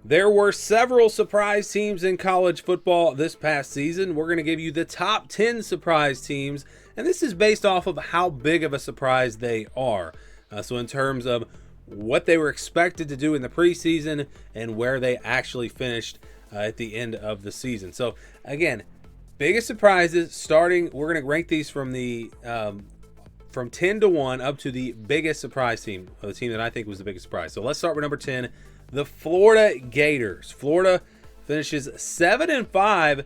There were several surprise teams in college football this past season. We're going to give you the top 10 surprise teams, and this is based off of how big of a surprise they are. So in terms of what they were expected to do in the preseason and where they actually finished at the end of the season. So again, biggest surprises starting, we're going to rank these from the from 10 to 1 up to the biggest surprise team, or the team that I think was the biggest surprise. So let's start with number 10. The Florida Gators. Florida finishes 7-5,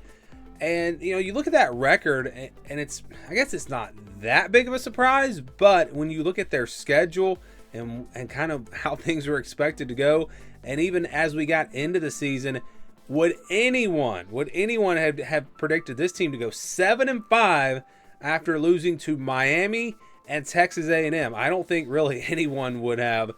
and you look at that record, and I guess it's not that big of a surprise, but when you look at their schedule and kind of how things were expected to go, and even as we got into the season, would anyone have predicted this team to go 7-5 after losing to Miami and Texas A&M? I don't think really anyone would have.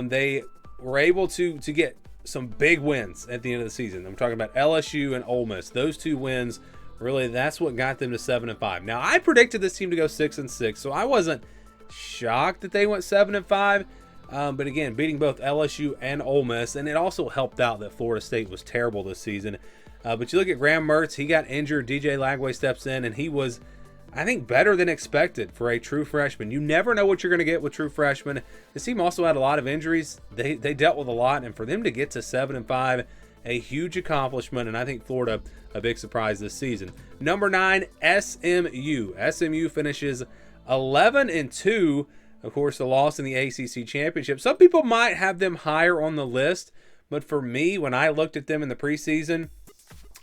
They were able to get some big wins at the end of the season. I'm talking about LSU and Ole Miss. Those two wins, really, that's what got them to 7-5. Now, I predicted this team to go 6-6, so I wasn't shocked that they went 7-5. But again, beating both LSU and Ole Miss, and it also helped out that Florida State was terrible this season. But you look at Graham Mertz, he got injured. DJ Lagway steps in, and he was, I think, better than expected for a true freshman. You never know what you're going to get with true freshmen. This team also had a lot of injuries. They dealt with a lot, and for them to get to 7-5, a huge accomplishment, and I think Florida a big surprise this season. Number 9, SMU. SMU finishes 11-2. Of course, the loss in the ACC championship. Some people might have them higher on the list, but for me, when I looked at them in the preseason,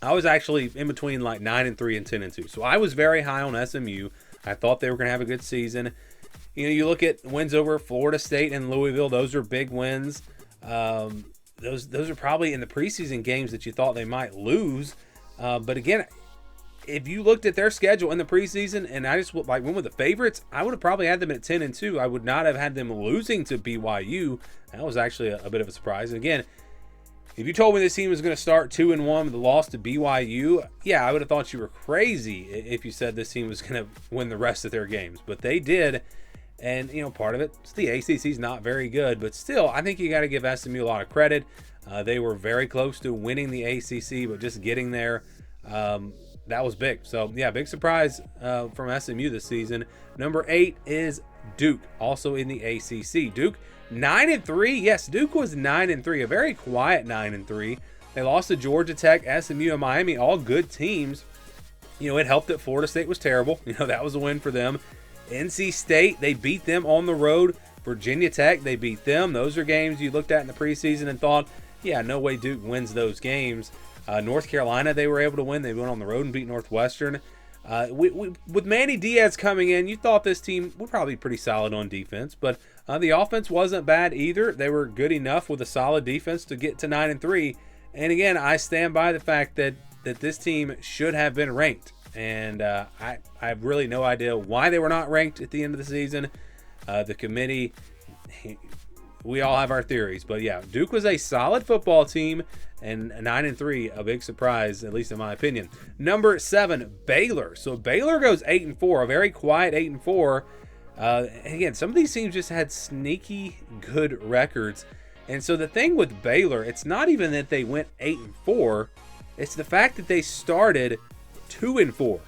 I was actually in between like 9-3 and 10-2. So I was very high on SMU. I thought they were going to have a good season. You look at wins over Florida State and Louisville. Those are big wins. Those are probably in the preseason games that you thought they might lose. But again, if you looked at their schedule in the preseason and I just went with the favorites, I would have probably had them at 10-2. I would not have had them losing to BYU. That was actually a bit of a surprise. And again, if you told me this team was going to start 2-1 with a loss to BYU, yeah, I would have thought you were crazy if you said this team was going to win the rest of their games. But they did, and part of it, the ACC's not very good, but still, I think you got to give SMU a lot of credit. They were very close to winning the ACC, but just getting there, that was big. So yeah, big surprise from SMU this season. Number 8 is Duke, also in the ACC. Duke 9-3. Yes, Duke was 9-3, a very quiet 9-3. They lost to Georgia Tech, SMU, and Miami, all good teams. It helped that Florida State was terrible. That was a win for them. NC State, they beat them on the road. Virginia Tech, they beat them. Those are games you looked at in the preseason and thought, yeah, no way Duke wins those games. North Carolina, they were able to win. They went on the road and beat Northwestern. With Manny Diaz coming in, you thought this team would probably be pretty solid on defense, but the offense wasn't bad either. They were good enough with a solid defense to get to 9-3. And again, I stand by the fact that this team should have been ranked. And I have really no idea why they were not ranked at the end of the season. The committee, we all have our theories. But yeah, Duke was a solid football team, and 9-3, a big surprise, at least in my opinion. Number 7, Baylor. So Baylor goes 8-4, a very quiet 8-4. Again, some of these teams just had sneaky good records. And so the thing with Baylor, it's not even that they went 8-4. It's the fact that they started 2-4.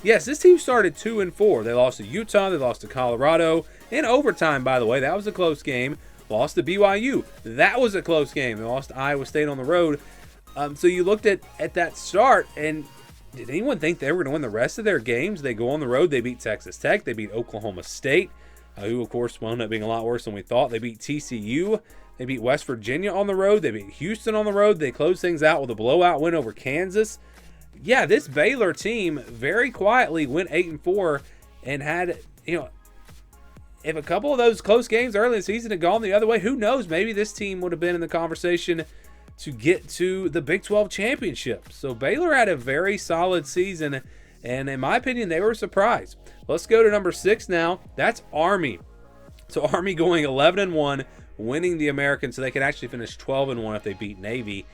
Yes, this team started 2-4. They lost to Utah. They lost to Colorado. In overtime, by the way, that was a close game. Lost to BYU. That was a close game. They lost to Iowa State on the road. So you looked at that start, and did anyone think they were going to win the rest of their games? They go on the road. They beat Texas Tech. They beat Oklahoma State, who, of course, wound up being a lot worse than we thought. They beat TCU. They beat West Virginia on the road. They beat Houston on the road. They closed things out with a blowout win over Kansas. Yeah, this Baylor team very quietly went 8-4 and had, if a couple of those close games early in the season had gone the other way, who knows? Maybe this team would have been in the conversation to get to the Big 12 championship. So Baylor had a very solid season, and in my opinion, they were surprised. Let's go to number 6 now. That's Army. So Army going 11-1, winning the American, so they could actually finish 12-1 if they beat Navy.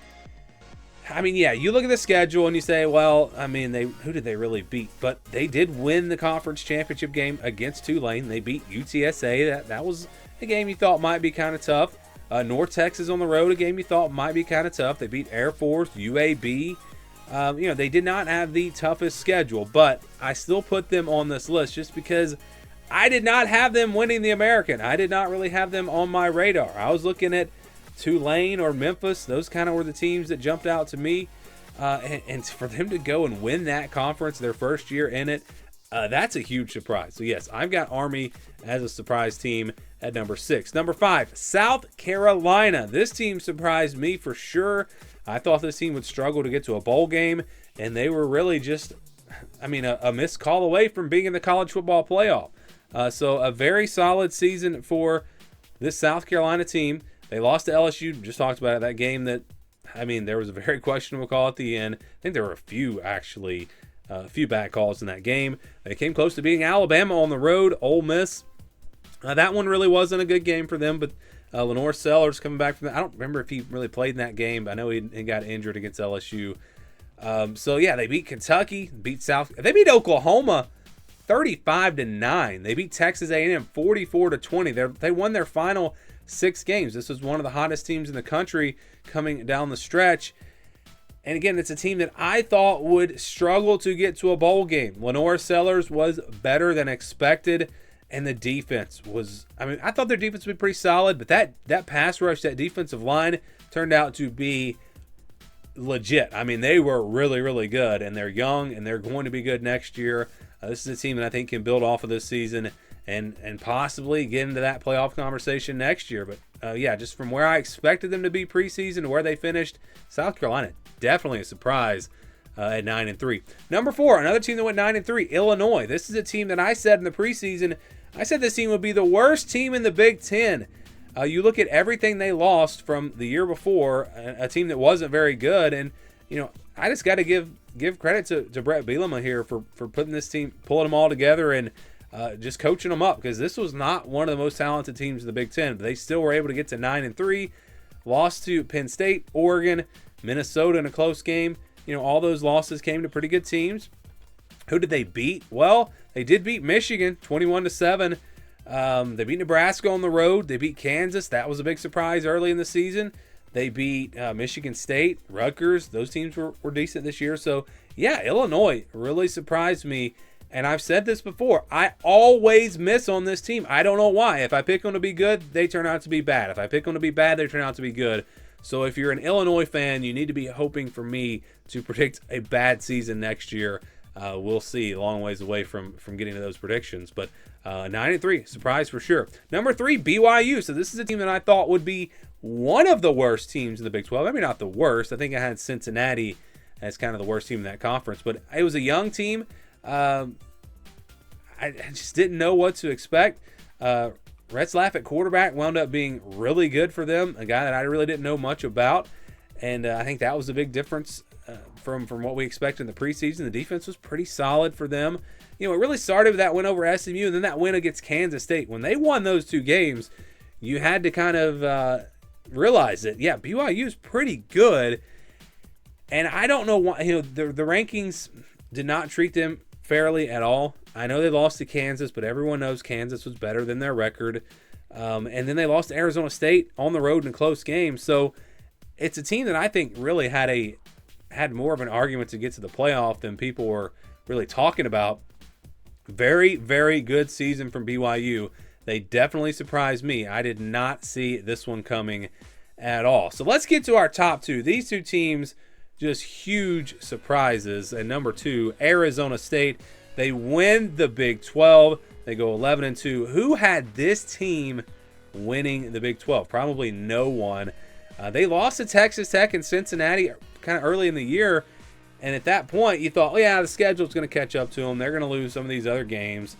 I mean, yeah, you look at the schedule and you say, well, I mean, who did they really beat? But they did win the conference championship game against Tulane. They beat UTSA. That was a game you thought might be kind of tough. North Texas on the road, a game you thought might be kind of tough. They beat Air Force, UAB. They did not have the toughest schedule, but I still put them on this list just because I did not have them winning the American. I did not really have them on my radar. I was looking at Tulane or Memphis. Those kind of were the teams that jumped out to me. And for them to go and win that conference their first year in it, that's a huge surprise. So, yes, I've got Army as a surprise team at number 6. Number 5, South Carolina. This team surprised me for sure. I thought this team would struggle to get to a bowl game, and they were really just, a missed call away from being in the college football playoff. So a very solid season for this South Carolina team. They lost to LSU. Just talked about it, that game that, there was a very questionable call at the end. I think there were a few bad calls in that game. They came close to beating Alabama on the road. Ole Miss, that one really wasn't a good game for them, but Lenore Sellers coming back from that. I don't remember if he really played in that game, but I know he got injured against LSU. They beat Kentucky, they beat Oklahoma 35-9. They beat Texas A&M 44-20. They won their final 6 games. This was one of the hottest teams in the country coming down the stretch. And again, it's a team that I thought would struggle to get to a bowl game. Lenore Sellers was better than expected, and the defense was, I thought their defense would be pretty solid, but that pass rush, that defensive line turned out to be legit. They were really, really good, and they're young, and they're going to be good next year. This is a team that I think can build off of this season and possibly get into that playoff conversation next year. But, just from where I expected them to be preseason to where they finished, South Carolina, definitely a surprise at 9-3. Number 4, another team that went 9-3, Illinois. This is a team that I said in the preseason, I said this team would be the worst team in the Big Ten. You look at everything they lost from the year before, a team that wasn't very good, and I just got to give credit to Brett Bielema here for putting this team, pulling them all together, and just coaching them up, because this was not one of the most talented teams in the Big Ten. But they still were able to get to 9-3, lost to Penn State, Oregon, Minnesota in a close game. All those losses came to pretty good teams. Who did they beat? Well, they did beat Michigan 21-7. They beat Nebraska on the road. They beat Kansas. That was a big surprise early in the season. They beat Michigan State, Rutgers. Those teams were decent this year. So, yeah, Illinois really surprised me. And I've said this before. I always miss on this team. I don't know why. If I pick them to be good, they turn out to be bad. If I pick them to be bad, they turn out to be good. So if you're an Illinois fan, you need to be hoping for me to predict a bad season next year. We'll see. A long ways away from getting to those predictions. But 9-3, surprise for sure. Number 3, BYU. So this is a team that I thought would be one of the worst teams in the Big 12. Not the worst. I think I had Cincinnati as kind of the worst team in that conference. But it was a young team. I just didn't know what to expect. Retzlaff at quarterback wound up being really good for them, a guy that I really didn't know much about. And I think that was a big difference from what we expected in the preseason. The defense was pretty solid for them. It really started with that win over SMU and then that win against Kansas State. When they won those 2 games, you had to kind of realize that, BYU is pretty good. And I don't know why, the rankings did not treat them fairly at all. I know they lost to Kansas, but everyone knows Kansas was better than their record. And then they lost to Arizona State on the road in a close game. So it's a team that I think really had more of an argument to get to the playoff than people were really talking about. Very, very good season from BYU. They definitely surprised me. I did not see this one coming at all. So let's get to our top 2. These 2 teams, just huge surprises. And number 2, Arizona State. They win the Big 12. They go 11-2. Who had this team winning the Big 12? Probably no one. They lost to Texas Tech and Cincinnati kind of early in the year. And at that point, you thought, the schedule's going to catch up to them. They're going to lose some of these other games.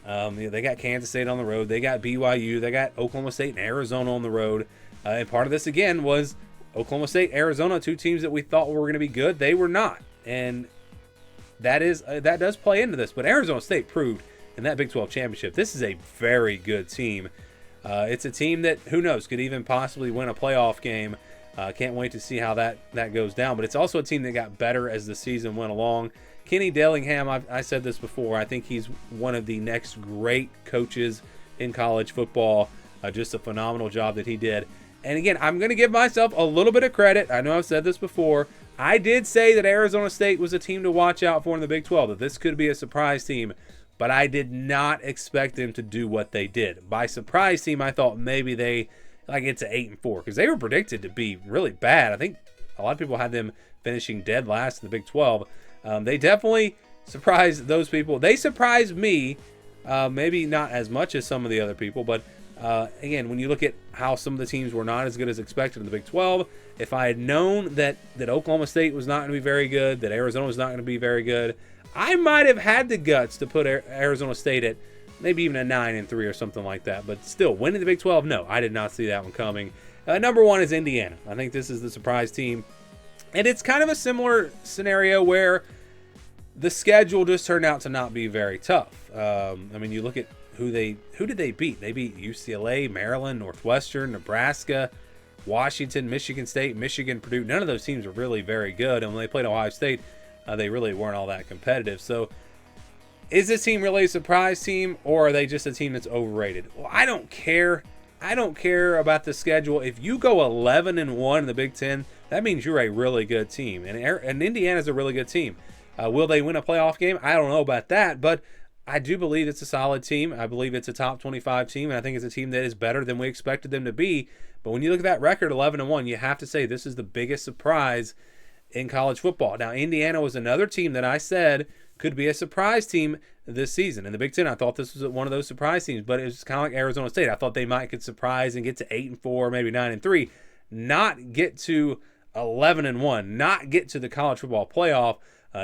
They got Kansas State on the road. They got BYU. They got Oklahoma State and Arizona on the road. And part of this, again, was Oklahoma State, Arizona, 2 teams that we thought were going to be good. They were not. And that does play into this. But Arizona State proved in that Big 12 championship, this is a very good team. It's a team that, who knows, could even possibly win a playoff game. Can't wait to see how that goes down. But it's also a team that got better as the season went along. Kenny Dillingham, I said this before, I think he's one of the next great coaches in college football. Just a phenomenal job that he did. And again, I'm going to give myself a little bit of credit. I know I've said this before. I did say that Arizona State was a team to watch out for in the Big 12, that this could be a surprise team, but I did not expect them to do what they did. By surprise team, I thought maybe they get to 8-4 because they were predicted to be really bad. I think a lot of people had them finishing dead last in the Big 12. They definitely surprised those people. They surprised me, maybe not as much as some of the other people, but again, when you look at how some of the teams were not as good as expected in the Big 12, if I had known that Oklahoma State was not going to be very good, that Arizona was not going to be very good, I might have had the guts to put Arizona State at maybe even a 9-3 or something like that. But still, winning the Big 12, no, I did not see that one coming. Number 1 is Indiana. I think this is the surprise team. And it's kind of a similar scenario where the schedule just turned out to not be very tough. I mean, you look at who did they beat? They beat UCLA, Maryland, Northwestern, Nebraska, Washington, Michigan State, Michigan, Purdue. None of those teams were really very good. And when they played Ohio State, they really weren't all that competitive. So is this team really a surprise team, or are they just a team that's overrated? Well, I don't care. I don't care about the schedule. If you go 11-1 in the Big Ten, that means you're a really good team. And Indiana's a really good team. Will they win a playoff game? I don't know about that, but I do believe it's a solid team. I believe it's a top 25 team, and I think it's a team that is better than we expected them to be. But when you look at that record, 11-1, you have to say this is the biggest surprise in college football. Now, Indiana was another team that I said could be a surprise team this season. In the Big Ten, I thought this was one of those surprise teams, but it was kind of like Arizona State. I thought they might get surprised and get to 8-4, maybe 9-3, not get to 11-1, not get to the college football playoff.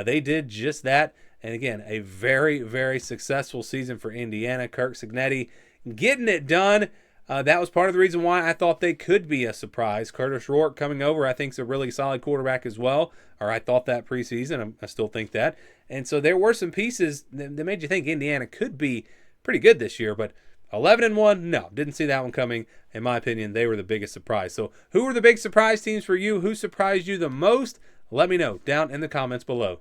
They did just that. And again, a very, very successful season for Indiana. Kirk Cignetti getting it done. That was part of the reason why I thought they could be a surprise. Curtis Rourke coming over, I think, is a really solid quarterback as well. Or I thought that preseason. I still think that. And so there were some pieces that made you think Indiana could be pretty good this year. But 11-1, no, didn't see that one coming. In my opinion, they were the biggest surprise. So who were the big surprise teams for you? Who surprised you the most? Let me know down in the comments below.